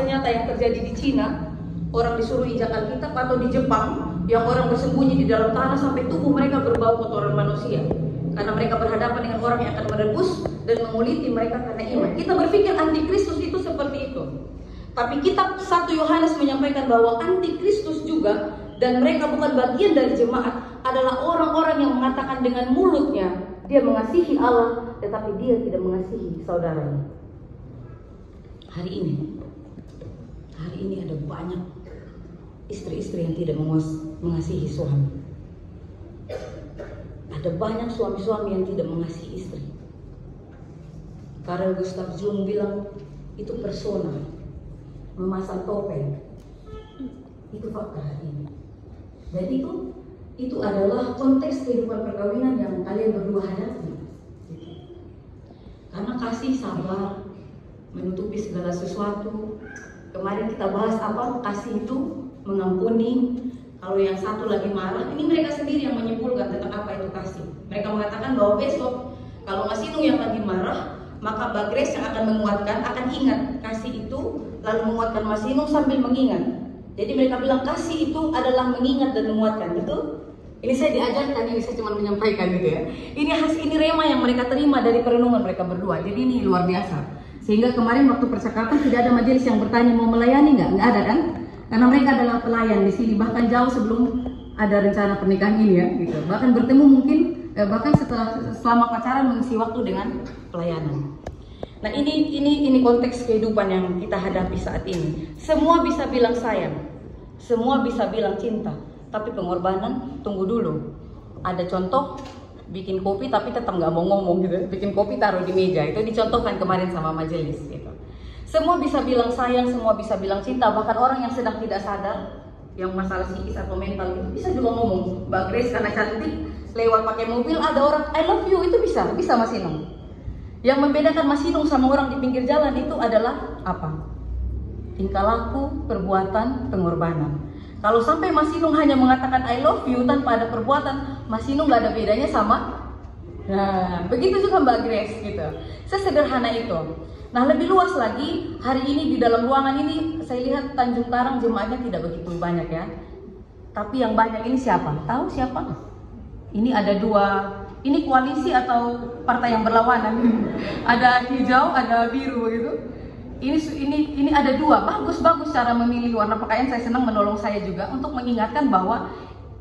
nyata yang terjadi di Cina, orang disuruh injak Alkitab, atau di Jepang yang orang bersembunyi di dalam tanah sampai tubuh mereka berbau kotoran manusia, karena mereka berhadapan dengan orang yang akan merebus dan menguliti mereka karena iman. Kita berpikir antikristus itu seperti itu, tapi kitab 1 Yohanes menyampaikan bahwa antikristus juga, dan mereka bukan bagian dari jemaat, adalah orang-orang yang mengatakan dengan mulutnya dia mengasihi Allah, tetapi dia tidak mengasihi saudaranya. Hari ini ada banyak istri-istri yang tidak mengasihi suami. Ada banyak suami-suami yang tidak mengasihi istri. Karel Gustav Jung bilang itu persona, memasang topeng. Itu fakta hari ini. Dan itu adalah konteks kehidupan perkawinan yang kalian berdua hadapi. Karena kasih sabar menutupi segala sesuatu. Kemarin kita bahas apa? Kasih itu mengampuni. Kalau yang satu lagi marah, ini mereka sendiri yang menyimpulkan tentang apa itu kasih. Mereka mengatakan bahwa besok kalau Mas Inung yang lagi marah, maka Mbak Grace yang akan menguatkan, akan ingat kasih itu, lalu menguatkan Mas Inung sambil mengingat. Jadi mereka bilang kasih itu adalah mengingat dan menguatkan, betul? Ini saya diajarkan, ini saya cuma menyampaikan gitu ya. Ini rema yang mereka terima dari perenungan mereka berdua. Jadi ini luar biasa. Sehingga kemarin waktu percakapan tidak ada majelis yang bertanya mau melayani nggak ada kan? Karena mereka adalah pelayan di sini, bahkan jauh sebelum ada rencana pernikahan ini ya, gitu. Bahkan bertemu mungkin bahkan selama pacaran mengisi waktu dengan pelayanan. Nah ini konteks kehidupan yang kita hadapi saat ini. Semua bisa bilang sayang, semua bisa bilang cinta, tapi pengorbanan tunggu dulu. Ada contoh bikin kopi tapi tetap nggak mau ngomong gitu, bikin kopi taruh di meja, itu dicontohkan kemarin sama majelis gitu. Semua bisa bilang sayang, semua bisa bilang cinta, bahkan orang yang sedang tidak sadar, yang masalah psikis atau mental itu bisa juga ngomong. Mbak Grace karena cantik lewat pakai mobil ada orang I love you, itu bisa Mas Inung. Yang membedakan Mas Inung sama orang di pinggir jalan itu adalah apa? Tingkah laku, perbuatan, pengorbanan. Kalau sampai Mas Inung hanya mengatakan I love you tanpa ada perbuatan, Mas Inung nggak ada bedanya sama. Nah, begitu juga Mbak Grace gitu. Sesederhana itu. Nah, lebih luas lagi, hari ini di dalam ruangan ini saya lihat Tanjung Karang jemaatnya tidak begitu banyak ya. Tapi yang banyak ini siapa? Tahu siapa? Ini ada dua, ini koalisi atau partai yang berlawanan. Ada hijau, ada biru begitu. Ini ada dua. Bagus cara memilih warna pakaian. Saya senang, menolong saya juga untuk mengingatkan bahwa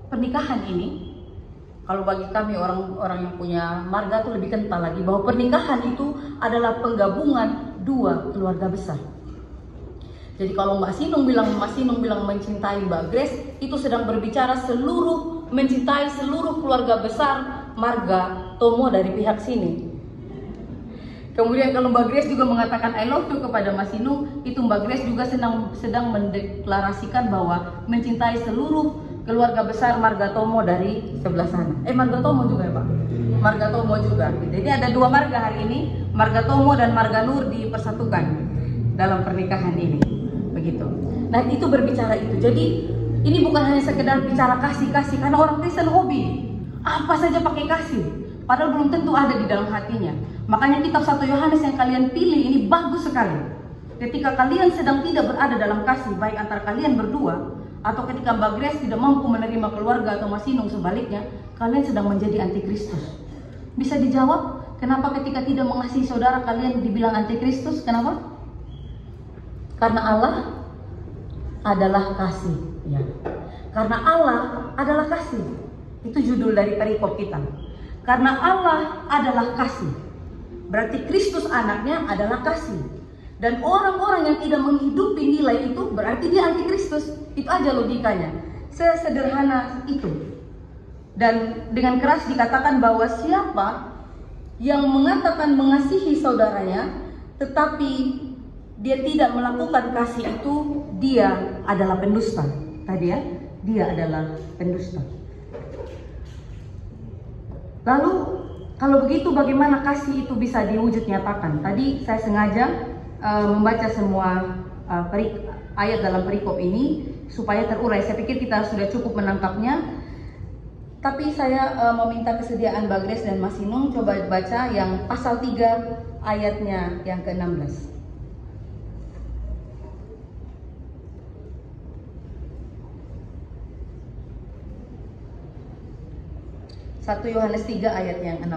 pernikahan ini, kalau bagi kami orang-orang yang punya marga itu lebih kental lagi, bahwa pernikahan itu adalah penggabungan dua keluarga besar. Jadi kalau Mas Inung bilang mencintai Mbak Grace, itu sedang berbicara mencintai seluruh keluarga besar marga Tomo dari pihak sini. Kemudian kalau Mbak Grace juga mengatakan I love you kepada Mas Inung, itu Mbak Grace juga sedang mendeklarasikan bahwa mencintai seluruh keluarga besar marga Tomo dari sebelah sana. Marga Tomo juga ya Pak? Marga Tomo juga. Jadi ada dua marga hari ini, marga Tomo dan marga Nur dipersatukan dalam pernikahan ini. Begitu. Nah itu berbicara itu. Jadi ini bukan hanya sekedar bicara kasih-kasih, karena orang Kristen hobi apa saja pakai kasih, padahal belum tentu ada di dalam hatinya. Makanya kitab 1 Yohanes yang kalian pilih ini bagus sekali. Ketika kalian sedang tidak berada dalam kasih, baik antara kalian berdua, atau ketika Mbak Grace tidak mampu menerima keluarga atau Mas Inung sebaliknya, kalian sedang menjadi antikristus. Bisa dijawab, kenapa ketika tidak mengasihi saudara kalian dibilang antikristus? Kenapa? Karena Allah adalah kasih. Ya. Karena Allah adalah kasih. Itu judul dari perikop kita. Karena Allah adalah kasih, berarti Kristus anaknya adalah kasih. Dan orang-orang yang tidak menghidupi nilai itu berarti dia antikristus. Itu aja logikanya. Sesederhana itu. Dan dengan keras dikatakan bahwa siapa yang mengatakan mengasihi saudaranya tetapi dia tidak melakukan kasih itu, dia adalah pendusta. Tadi ya, dia adalah pendusta. Lalu kalau begitu bagaimana kasih itu bisa diwujud nyatakan? Tadi saya sengaja membaca semua ayat dalam perikop ini supaya terurai. Saya pikir kita sudah cukup menangkapnya. Tapi saya meminta kesediaan Mbak Grace dan Mas Inung coba baca yang pasal 3 ayatnya yang ke-16. 1 Yohanes 3 ayat yang 16.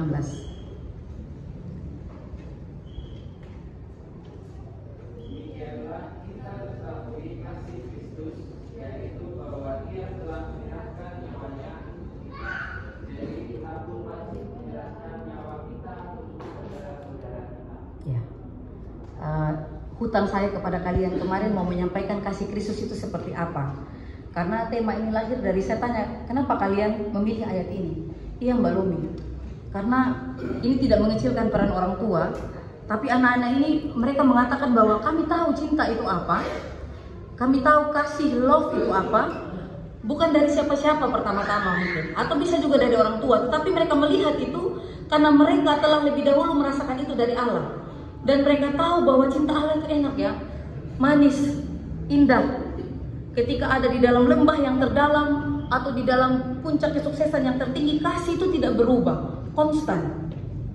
Ya. Hutang saya kepada kalian kemarin mau menyampaikan kasih Kristus itu seperti apa. Karena tema ini lahir dari saya tanya, kenapa kalian memilih ayat ini? Iya Mbak Lumi, karena ini tidak mengecilkan peran orang tua, tapi anak-anak ini mereka mengatakan bahwa kami tahu cinta itu apa, kami tahu kasih love itu apa, bukan dari siapa-siapa pertama-tama mungkin, atau bisa juga dari orang tua, tetapi mereka melihat itu karena mereka telah lebih dahulu merasakan itu dari Allah. Dan mereka tahu bahwa cinta Allah itu enak ya, manis, indah. Ketika ada di dalam lembah yang terdalam atau di dalam puncak kesuksesan yang tertinggi, kasih itu tidak berubah, konstan,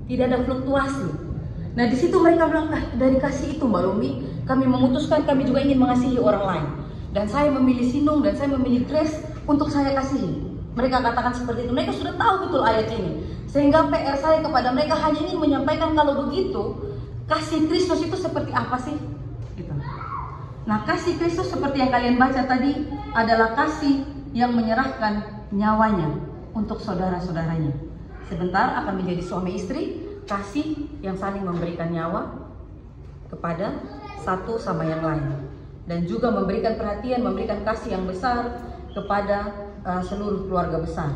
tidak ada fluktuasi. Nah di situ mereka bilang, dari kasih itu Mbak Lumi, kami memutuskan kami juga ingin mengasihi orang lain. Dan saya memilih Sinung dan saya memilih Grace untuk saya kasihi. Mereka katakan seperti itu. Mereka sudah tahu betul ayat ini. Sehingga PR saya kepada mereka hanya ingin menyampaikan kalau begitu, kasih Kristus itu seperti apa sih? Gitu. Nah, kasih Kristus seperti yang kalian baca tadi adalah kasih yang menyerahkan nyawanya untuk saudara-saudaranya. Sebentar akan menjadi suami istri, kasih yang saling memberikan nyawa kepada satu sama yang lain. Dan juga memberikan perhatian, memberikan kasih yang besar kepada seluruh keluarga besar.